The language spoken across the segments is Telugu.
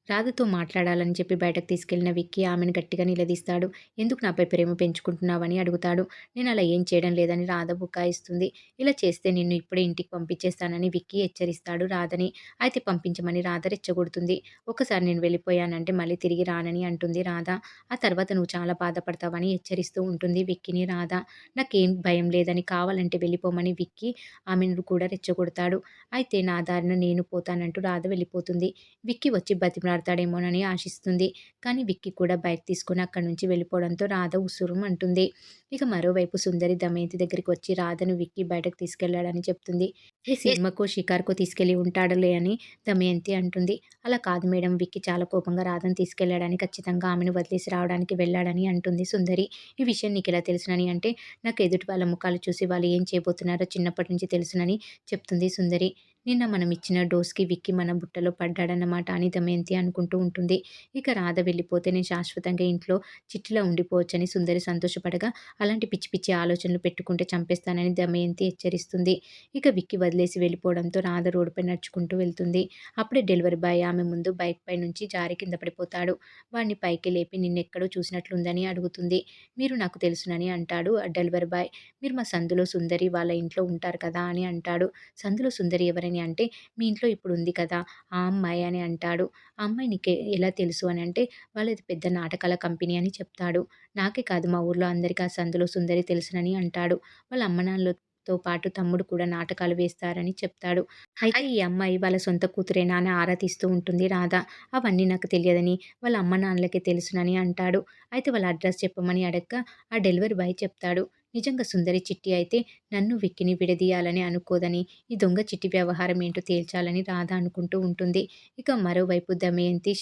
రాధతో మాట్లాడాలని చెప్పి బయటకు తీసుకెళ్లిన విక్కీ ఆమెను గట్టిగా నిలదీస్తాడు. ఎందుకు నాపై ప్రేమ పెంచుకుంటున్నావని అడుగుతాడు. నేను అలా ఏం చేయడం లేదని రాధ బుకాయిస్తుంది. ఇలా చేస్తే నిన్ను ఇప్పుడే ఇంటికి పంపించేస్తానని విక్కీ హెచ్చరిస్తాడు రాధని. అయితే పంపించమని రాధ రెచ్చగొడుతుంది. ఒకసారి నేను వెళ్ళిపోయానంటే మళ్ళీ తిరిగి రానని అంటుంది రాధ. ఆ తర్వాత నువ్వు చాలా బాధపడతావని హెచ్చరిస్తూ ఉంటుంది విక్కీని రాధ. నాకేం భయం లేదని కావాలంటే వెళ్ళిపోమని విక్కీ ఆమెను కూడా రెచ్చగొడతాడు. అయితే నా దారిన నేను పోతానంటూ రాధ వెళ్ళిపోతుంది. విక్కీ వచ్చి బతిమలాడతాడేమోనని ఆశిస్తుంది. కానీ విక్కీ కూడా బైక్ తీసుకొని అక్కడి నుంచి వెళ్ళిపోవడంతో రాధ ఉస్సురుం అంటుంది. ఇక మరోవైపు సుందరి దమయంతి దగ్గరికి వచ్చి రాధను విక్కీ బయటకు తీసుకెళ్లాడని చెప్తుంది. ఏ సినిమాకో షికార్కో తీసుకెళ్లి ఉంటాడులే అని దమయంతి అంటుంది. అలా కాదు మేడం, విక్కీ చాలా కోపంగా రాధను తీసుకెళ్లాడని, ఖచ్చితంగా ఆమెను వదిలేసి రావడానికి వెళ్ళాడని అంటుంది సుందరి. ఈ విషయం నీకెలా తెలుసునని అంటే, నాకు ఎదుటి వాళ్ళ ముఖాలు చూసి వాళ్ళు ఏం చేయబోతున్నారో చిన్నప్పటి నుంచి తెలుసునని చెప్తుంది సుందరి. నిన్న మనం ఇచ్చిన డోస్‌కి విక్కీ మన బుట్టలో పడ్డాడన్నమాట అని దమయంతి అనుకుంటూ ఉంటుంది. ఇక రాధ వెళ్ళిపోతే నేను శాశ్వతంగా ఇంట్లో చిట్టిలా ఉండిపోవచ్చని సుందరి సంతోషపడగా, అలాంటి పిచ్చి పిచ్చి ఆలోచనలు పెట్టుకుంటే చంపేస్తానని దమయంతి హెచ్చరిస్తుంది. ఇక విక్కీ వదిలేసి వెళ్ళిపోవడంతో రాధ రోడ్డుపై నడుచుకుంటూ వెళ్తుంది. అప్పుడే డెలివరీ బాయ్ ఆమె ముందు బైక్ పై నుంచి జారి కింద పడిపోతాడు. వాడిని పైకి లేపి నిన్నెక్కడో చూసినట్లుందని అడుగుతుంది. మీరు నాకు తెలుసునని అంటాడు ఆ డెలివరీ బాయ్. మీరు మా సందులో సుందరి వాళ్ళ ఇంట్లో ఉంటారు కదా అని అంటాడు. సందులో సుందరి ఎవరని అంటే, మీ ఇంట్లో ఇప్పుడు ఉంది కదా ఆ అమ్మాయి అని అంటాడు. ఆ అమ్మాయి నీకు ఎలా తెలుసు అని అంటే, వాళ్ళది పెద్ద నాటకాల కంపెనీ అని చెప్తాడు. నాకే కాదు మా ఊర్లో అందరికీ ఆ సందులో సుందరి తెలుసునని అంటాడు. వాళ్ళ అమ్మనాన్నలతో పాటు తమ్ముడు కూడా నాటకాలు వేస్తారని చెప్తాడు. అయితే ఈ అమ్మాయి వాళ్ళ సొంత కూతురేనా అని ఆరా తీస్తూ ఉంటుంది రాధ. అవన్నీ నాకు తెలియదని, వాళ్ళ అమ్మ నాన్నలకే తెలుసునని అంటాడు. అయితే వాళ్ళ అడ్రస్ చెప్పమని అడగ్గా ఆ డెలివరీ బాయ్ చెప్తాడు. నిజంగా సుందరి చిట్టి అయితే నన్ను విక్కిని విడదీయాలని అనుకోదని, ఈ దొంగ చిట్టి వ్యవహారం ఏంటో తేల్చాలని రాధ అనుకుంటూ ఉంటుంది. ఇక మరోవైపు దమయంతి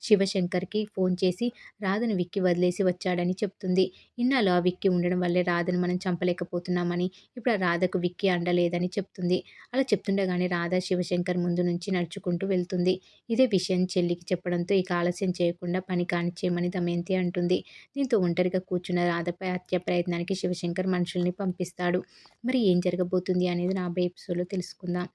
శివశంకర్‌కి ఫోన్ చేసి రాధను విక్కీ వదిలేసి వచ్చాడని చెప్తుంది. ఇన్నాళ్ళు ఆ విక్కీ ఉండడం వల్లే రాధను మనం చంపలేకపోతున్నామని, ఇప్పుడు ఆ రాధకు విక్కీ అండ లేదని చెప్తుంది. అలా చెప్తుండగానే రాధ శివశంకర్ ముందు నుంచి నడుచుకుంటూ వెళ్తుంది. ఇదే విషయం చెల్లికి చెప్పడంతో ఇక ఆలస్యం చేయకుండా పని కానిచ్చేయమని దమయంతి అంటుంది. దీంతో ఒంటరిగా కూర్చున్న రాధపై హత్య ప్రయత్నానికి శివశంకర్ మనుషుల్ని పంపిస్తాడు. మరి ఏం జరగబోతుంది అనేది రాబోయే ఎపిసోడ్‌లో తెలుసుకుందాం.